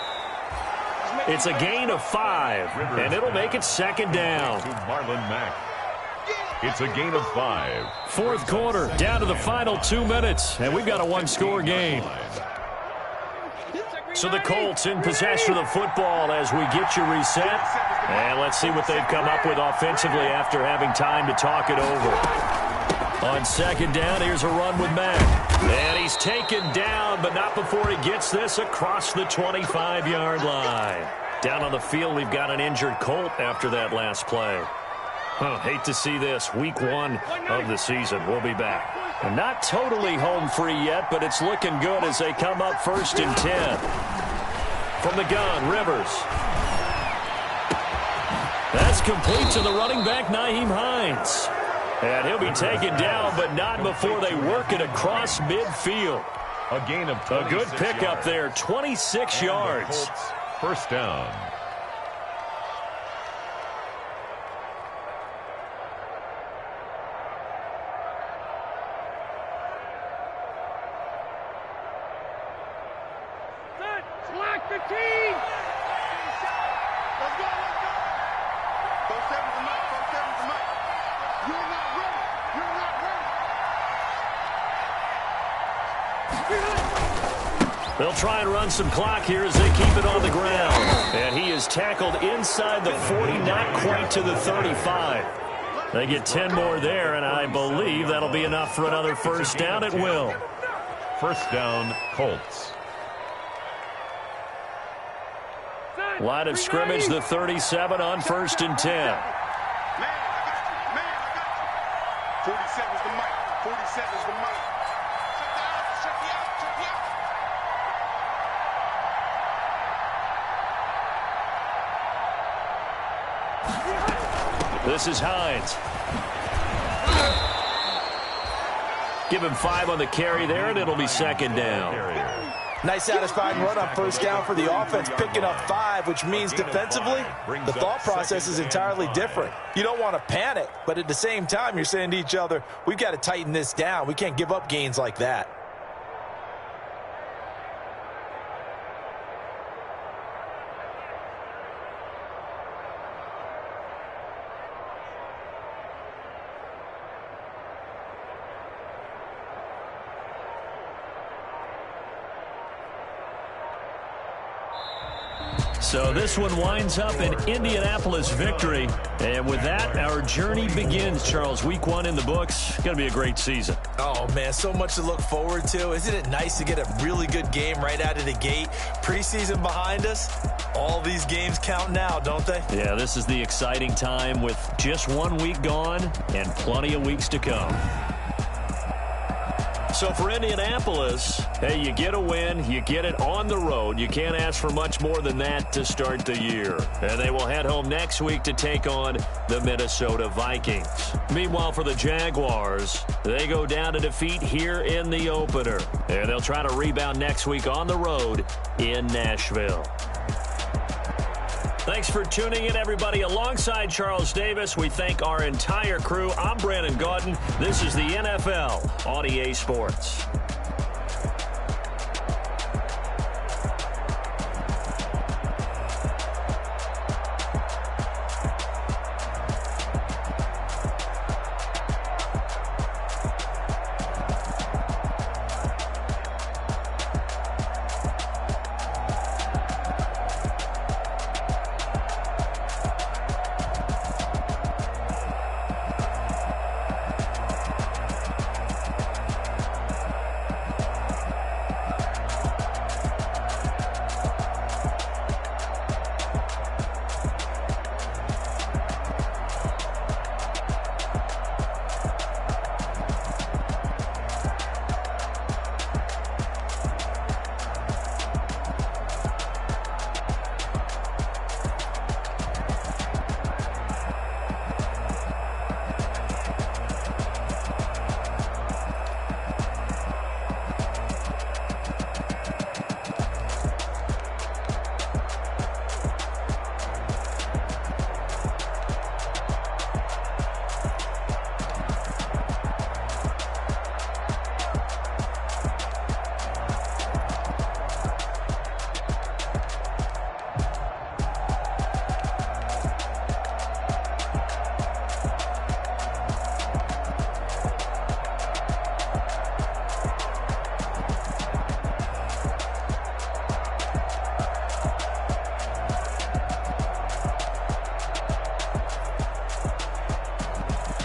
It's a gain of 5, and it'll make it 2nd down. To Marlon Mack. It's a gain of 5. 4th quarter, down to the final 2 minutes, and we've got a one-score game. So the Colts in possession of the football as we get you reset. And let's see what they've come up with offensively after having time to talk it over. On 2nd down, here's a run with Mack. And he's taken down, but not before he gets this across the 25-yard line. Down on the field, we've got an injured Colt after that last play. Hate to see this. Week 1 of the season. We'll be back. And not totally home free yet, but it's looking good as they come up 1st and 10. From the gun, Rivers. That's complete to the running back, Nyheim Hines. And he'll be taken down, but not before they work it across midfield. A gain of 26 A good pickup yards. there, 26 yards. First down. Select the team. Let's go, let's go. Go 7 to Mike, go 7 to Mike. You're not ready. You're not ready. They'll try and run some clock here as they keep it on the ground. And he is tackled inside the 40, not quite to the 35. They get 10 more there, and I believe that'll be enough for another first down. It will. First down, Colts. Line of scrimmage, the 37 on 1st and 10. Man, I got you. 47's the mic. 47's the mic. Check me out. Check me out. This is Hines. Give him 5 on the carry there, and it'll be 2nd down. Nice satisfying run on 1st down for the offense, picking up 5, which means defensively, the thought process is entirely different. You don't want to panic, but at the same time, you're saying to each other, we've got to tighten this down. We can't give up gains like that. So this one winds up an Indianapolis victory. And with that, our journey begins, Charles. Week 1 in the books. Going to be a great season. Oh, man, so much to look forward to. Isn't it nice to get a really good game right out of the gate? Preseason behind us. All these games count now, don't they? Yeah, this is the exciting time with just 1 week gone and plenty of weeks to come. So for Indianapolis, hey, you get a win, you get it on the road. You can't ask for much more than that to start the year. And they will head home next week to take on the Minnesota Vikings. Meanwhile, for the Jaguars, they go down to defeat here in the opener. And they'll try to rebound next week on the road in Nashville. Thanks for tuning in, everybody. Alongside Charles Davis, we thank our entire crew. I'm Brandon Gaudin. This is the NFL on EA Sports.